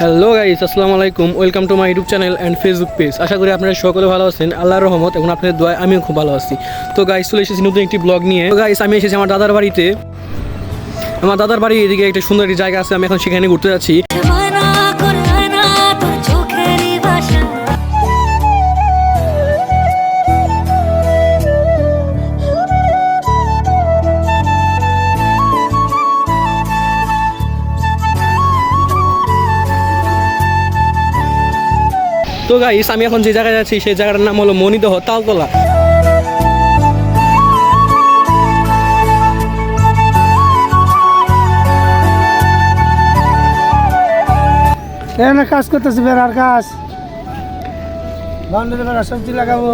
Hello guys, আসসালামু আলাইকুম। Welcome to my YouTube channel and Facebook page. আশা করি আপনারা সকলে ভালো আছেন, আল্লাহর রহমত এবং আপনাদের দোয়ায় আমিও খুব ভালো আছি। তো গাইস, চলে এসেছি নতুন একটি ব্লগ নিয়ে। তো গাইস, আমি এসেছি আমার দাদার বাড়িতে। আমার দাদার বাড়ি এদিকে একটা সুন্দর একটি জায়গা আছে, আমি এখন সেখানে ঘুরতে যাচ্ছি। তো গাইস, আমি এখন যে জায়গায় যাচ্ছি সেই জায়গাটার নাম হলো মণিদহ তালতলা। এখানে কাজ করতেছি, বেড়ার কাজ। বাউন্ডারি বেড়া সবজি লাগাবো।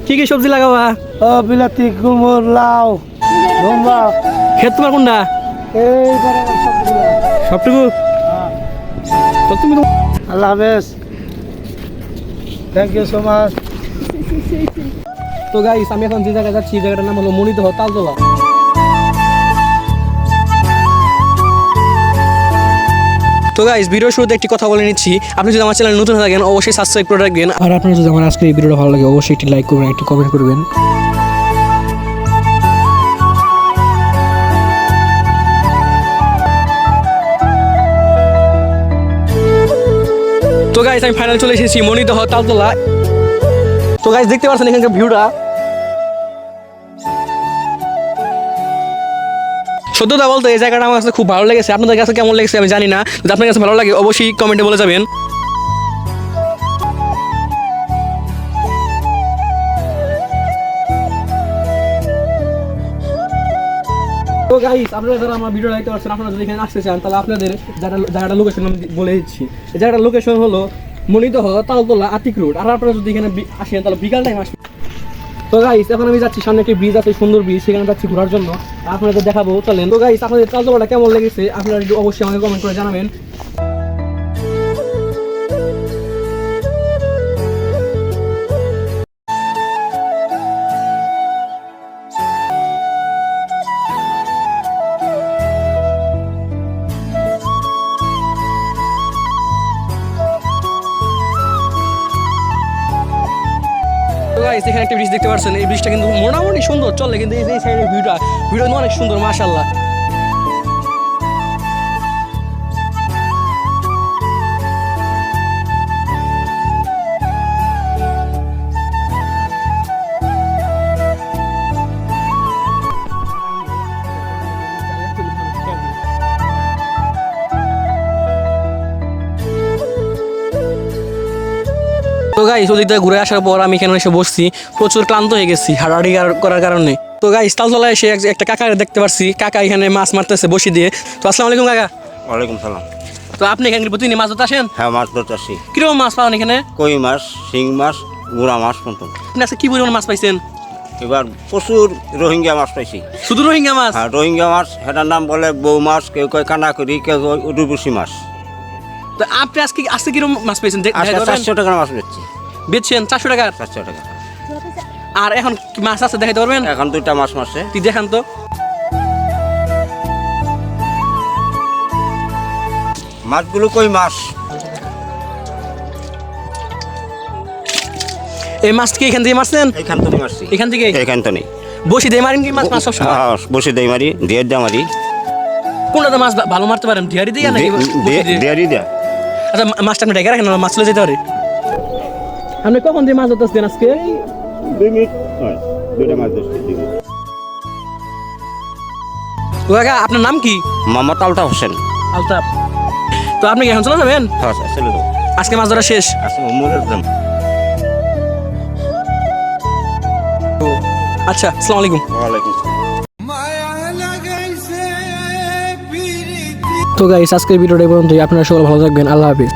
কি কি সবজি লাগাবা? ও বিলাতি, কুমড়, লাউ, ধুমবা। ক্ষেত তোমার কোনটা? এই বরাবর সবজি সবটুকু? তো তুমি তো আল্লাহ হাফেজ, থ্যাংক ইউ সো মাচ। তো গাইস, আমি এখন যে জায়গায় যাচ্ছি জায়গাটার নাম হলো মণিদহ তালতলা। তো গাইস, ভিডিও শুরুতে একটি কথা বলে নিচ্ছি, আপনি যদি আমার চ্যানেল নতুন থাকেন অবশ্যই সাবস্ক্রাইব করে রাখবেন। আর আপনার যদি আমার আজকের এই ভিডিওটা ভালো লাগে অবশ্যই একটি লাইক করবেন, একটি কমেন্ট করবেন। তো গাইস, আমি ফাইনাল চলে এসেছি মণিদহ তালতলা। তো গাইস, দেখতে পাচ্ছেন এখানকার ভিউটা। সত্যতা বলতে এই জায়গাটা আমার কাছে খুব ভালো লেগেছে। আপনাদের কাছে কেমন লেগেছে আমি জানি না, যদি আপনার কাছে ভালো লাগে অবশ্যই কমেন্টে বলে যাবেন। তো গাইস, আপনারা যারা আমার ভিডিও দেখতে পাচ্ছেন, আপনারা যদি এখানে আসতে চান তাহলে আপনাদের জায়গাটা লোকেশন আমি বলে দিচ্ছি। এই জায়গাটার লোকেশন হলো মণিদহ তালতলা আতিক রোড। আর আপনারা যদি এখানে আসেন তাহলে বিকাল টাইম আসবেন। তো গাইস, এখন আমি যাচ্ছি, সামনে একটি ব্রিজ আছে, সুন্দর ব্রিজ, সেখানে যাচ্ছি ঘোরার জন্য। আপনাদের দেখাবো, চলেন। তো গাইস, আপনাদের তালতলাটা কেমন লেগেছে আপনারা একটু অবশ্যই আমাকে কমেন্ট করে জানাবেন। তো গাইস, এখানে একটা ব্রিজ দেখতে পাচ্ছেন, এই ব্রিজটা কিন্তু মোটামুটি সুন্দর চলে, কিন্তু এই সাইডের ভিউটা অনেক সুন্দর, মাশাআল্লাহ। তো গাইস, ওদিক থেকে ঘুরে আসার পর আমি এখানে এসে বসছি, প্রচুর ক্লান্ত হয়ে গেছি হাঁটাহাঁটি করার কারণে। তো গাইস, তালতলায় এসে একটা কাকা দেখতে পাচ্ছি, কাকা এখানে মাছ মারতেছে বসি দিয়ে। তো আসসালামু আলাইকুম কাকা। ওয়ালাইকুম সালাম। তো আপনি এখানে প্রতিদিন মাছ ধরতে আসেন? হ্যাঁ, মাছ ধরতে আসি। কিরকম মাছ পাওয়ান এখানে? কই মাছ, শিং মাছ, গুড়া মাছ পর্যন্ত। আপনি আজকে কি পরিমাণ মাছ পাইছেন? এবার প্রচুর রোহিঙ্গা মাছ পাইছি। শুধু রোহিঙ্গা মাছ? হ্যাঁ, রোহিঙ্গা মাছ, সেটার নাম বলে বউ মাছ, কেউ কয় কানাকড়ি, কেউ কয় উডুবুসি মাছ। তো আপনি আজকে কিরকম মাছ পাইছেন? আজকে 400 টাকার মাছ বেচছি। বেচছেন 400 টাকা? 400 টাকা। আর এখন কি মাছ আছে দেখাইতে পারবেন? এখন 2টা মাছ মারছে। তুই দেখান তো। মাছগুলো কই মাছ। এই মাছ কি এখান থেকে মারছেন? এইখান থেকে মারছি। এখান থেকে? এইখান তো নেই। বসি দিয়ে মারেন কি মাছ? মাছ সব সময় বসে দেই মারি, দিয়ে দিয়ে মারি। কোনটাতে মাছ ভালো মারতে পারেন, ঢিয়ারি দিয়ে নাকি বসি দিয়ে? দেয়ারি দেয়া। আচ্ছা, মাছটা আপনি ডেকে রাখেন, মাছ চলে যেতে পারে। আপনি কখন দিয়ে মাছ ধরতেছেন আজকে? 2 মিনিট হয়, 2টা মাছ ধরছি। তো কাকা, আপনার নাম কি? মোহাম্মদ আলতাফ হোসেন। আলতাফ। তো আপনি কি এখন চলে যাবেন? হ্যাঁ, চলে যাবো। আজকে মাছ ধরা শেষ? আচ্ছা, আসসালামু আলাইকুম। ওয়ালাইকুম। তো গাইস, আজকের ভিডিওটা এই পর্যন্তই। আপনারা সকলে ভালো থাকবেন, আল্লাহ হাফেজ।